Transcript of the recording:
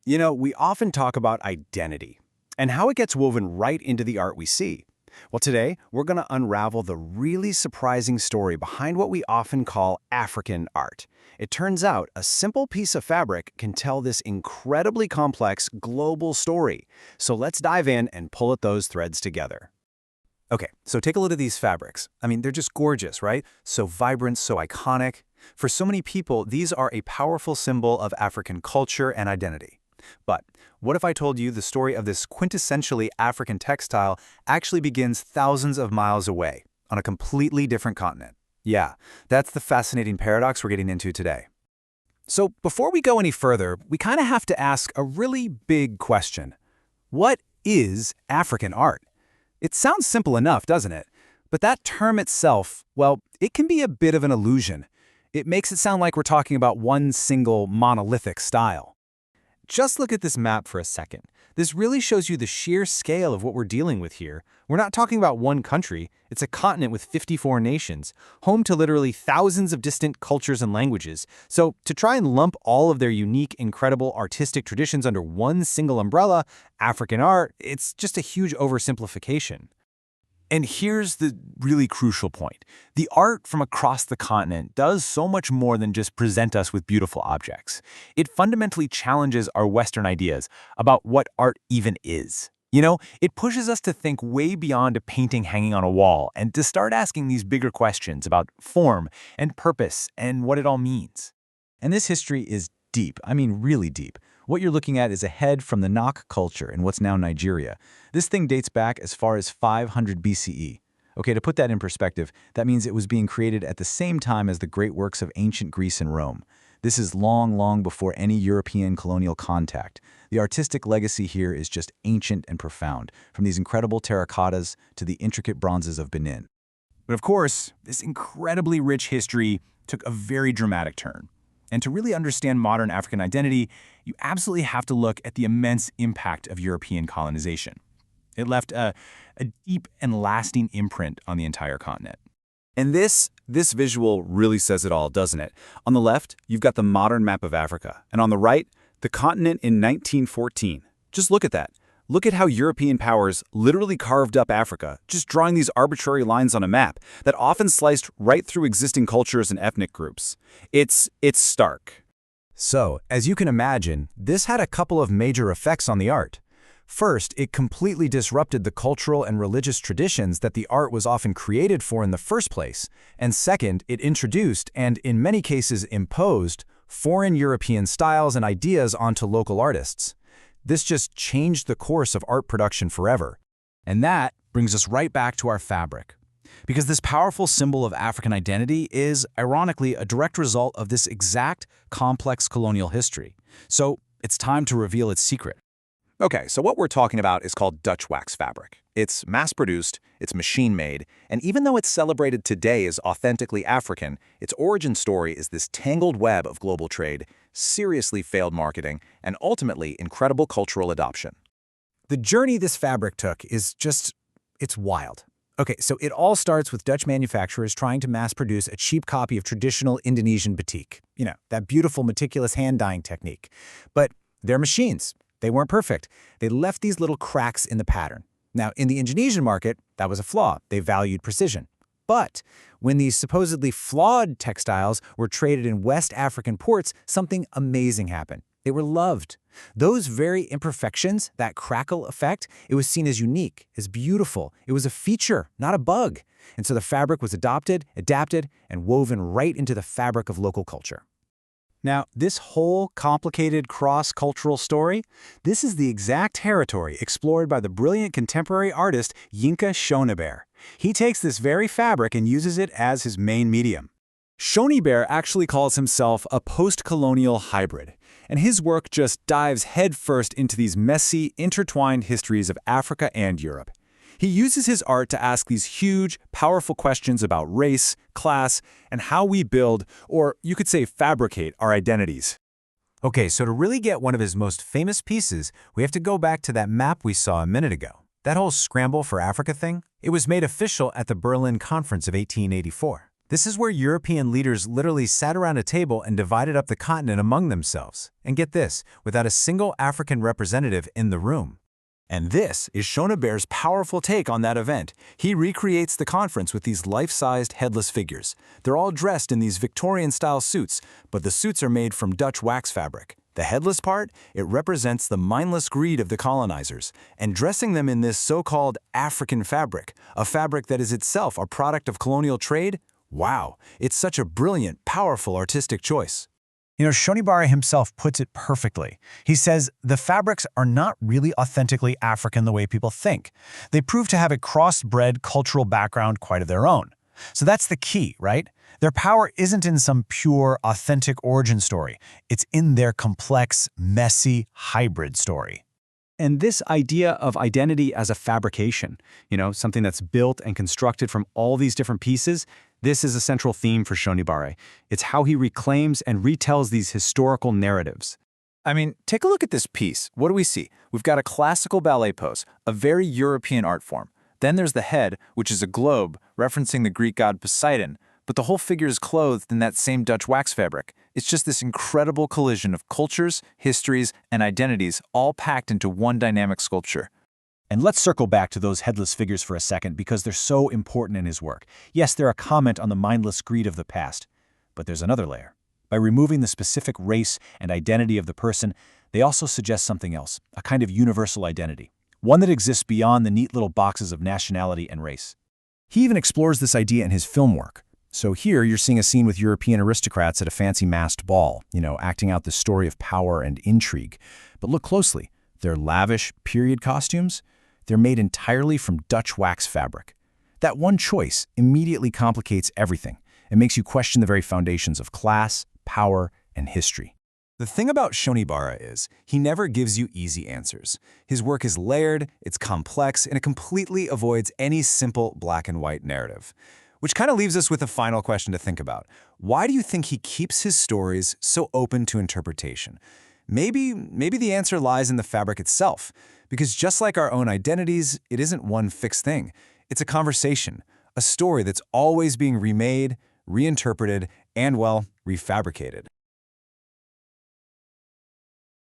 We often talk about identity and how it gets woven right into the art we see. Well, today, we're going to unravel the really surprising story behind what we often call African art. It turns out a simple piece of fabric can tell this incredibly complex global story. So let's dive in and pull at those threads together. Okay, so take a look at these fabrics. I mean, they're just gorgeous, right? So vibrant, so iconic. For so many people, these are a powerful symbol of African culture and identity. But what if I told you the story of this quintessentially African textile actually begins thousands of miles away, on a completely different continent? Yeah, that's the fascinating paradox we're getting into today. So before we go any further, we kind of have to ask a really big question. What is African art? It sounds simple enough, doesn't it? But that term itself, well, it can be a bit of an illusion. It makes it sound like we're talking about one single monolithic style. Just look at this map for a second. This really shows you the sheer scale of what we're dealing with here. We're not talking about one country. It's a continent with 54 nations, home to literally thousands of distant cultures and languages. So to try and lump all of their unique, incredible artistic traditions under one single umbrella, African art, it's just a huge oversimplification. And here's the really crucial point. The art from across the continent does so much more than just present us with beautiful objects. It fundamentally challenges our Western ideas about what art even is. It pushes us to think way beyond a painting hanging on a wall and to start asking these bigger questions about form and purpose and what it all means. And this history is deep, I mean really deep. What you're looking at is a head from the Nok culture in what's now Nigeria. This thing dates back as far as 500 BCE. Okay, to put that in perspective, that means it was being created at the same time as the great works of ancient Greece and Rome. This is long, long before any European colonial contact. The artistic legacy here is just ancient and profound, from these incredible terracottas to the intricate bronzes of Benin. But of course, this incredibly rich history took a very dramatic turn. And to really understand modern African identity, you absolutely have to look at the immense impact of European colonization. It left a deep and lasting imprint on the entire continent. And this visual really says it all, doesn't it? On the left, you've got the modern map of Africa, and on the right, the continent in 1914. Just look at that. Look at how European powers literally carved up Africa, just drawing these arbitrary lines on a map that often sliced right through existing cultures and ethnic groups. It's stark. So, as you can imagine, this had a couple of major effects on the art. First, it completely disrupted the cultural and religious traditions that the art was often created for in the first place. And second, it introduced, and in many cases imposed, foreign European styles and ideas onto local artists. This just changed the course of art production forever. And that brings us right back to our fabric. Because this powerful symbol of African identity is, ironically, a direct result of this exact complex colonial history. So it's time to reveal its secret. Okay, so what we're talking about is called Dutch wax fabric. It's mass-produced, it's machine-made, and even though it's celebrated today as authentically African, its origin story is this tangled web of global trade, seriously failed marketing, and ultimately incredible cultural adoption. The journey this fabric took is it's wild. Okay, so it all starts with Dutch manufacturers trying to mass-produce a cheap copy of traditional Indonesian batik. That beautiful, meticulous hand-dyeing technique. But they're machines. They weren't perfect. They left these little cracks in the pattern. Now, in the Indonesian market, that was a flaw. They valued precision. But when these supposedly flawed textiles were traded in West African ports, something amazing happened. They were loved. Those very imperfections, that crackle effect, it was seen as unique, as beautiful. It was a feature, not a bug. And so the fabric was adopted, adapted, and woven right into the fabric of local culture. Now, this whole complicated cross-cultural story, this is the exact territory explored by the brilliant contemporary artist Yinka Shonibare. He takes this very fabric and uses it as his main medium. Shonibare actually calls himself a post-colonial hybrid, and his work just dives headfirst into these messy, intertwined histories of Africa and Europe. He uses his art to ask these huge, powerful questions about race, class, and how we build, or you could say fabricate, our identities. Okay, so to really get one of his most famous pieces, we have to go back to that map we saw a minute ago. That whole Scramble for Africa thing, it was made official at the Berlin Conference of 1884. This is where European leaders literally sat around a table and divided up the continent among themselves. And get this, without a single African representative in the room. And this is Schoneberg's powerful take on that event. He recreates the conference with these life-sized headless figures. They're all dressed in these Victorian-style suits, but the suits are made from Dutch wax fabric. The headless part, it represents the mindless greed of the colonizers, and dressing them in this so-called African fabric, a fabric that is itself a product of colonial trade, wow, it's such a brilliant, powerful artistic choice. Shonibare himself puts it perfectly. He says the fabrics are not really authentically African the way people think. They prove to have a crossbred cultural background quite of their own. So that's the key, right? Their power isn't in some pure, authentic origin story. It's in their complex, messy, hybrid story. And this idea of identity as a fabrication, something that's built and constructed from all these different pieces, this is a central theme for Shonibare. It's how he reclaims and retells these historical narratives. I mean, take a look at this piece. What do we see? We've got a classical ballet pose, a very European art form. Then there's the head, which is a globe, referencing the Greek god Poseidon, but the whole figure is clothed in that same Dutch wax fabric. It's just this incredible collision of cultures, histories, and identities all packed into one dynamic sculpture. And let's circle back to those headless figures for a second because they're so important in his work. Yes, they're a comment on the mindless greed of the past, but there's another layer. By removing the specific race and identity of the person, they also suggest something else, a kind of universal identity, one that exists beyond the neat little boxes of nationality and race. He even explores this idea in his film work. So here you're seeing a scene with European aristocrats at a fancy masked ball, acting out the story of power and intrigue. But look closely. Their lavish period costumes, they're made entirely from Dutch wax fabric. That one choice immediately complicates everything. It makes you question the very foundations of class, power, and history. The thing about Shonibare is, he never gives you easy answers. His work is layered, it's complex, and it completely avoids any simple black and white narrative. Which kind of leaves us with a final question to think about. Why do you think he keeps his stories so open to interpretation? Maybe the answer lies in the fabric itself. Because just like our own identities, it isn't one fixed thing. It's a conversation, a story that's always being remade, reinterpreted, and, well, refabricated.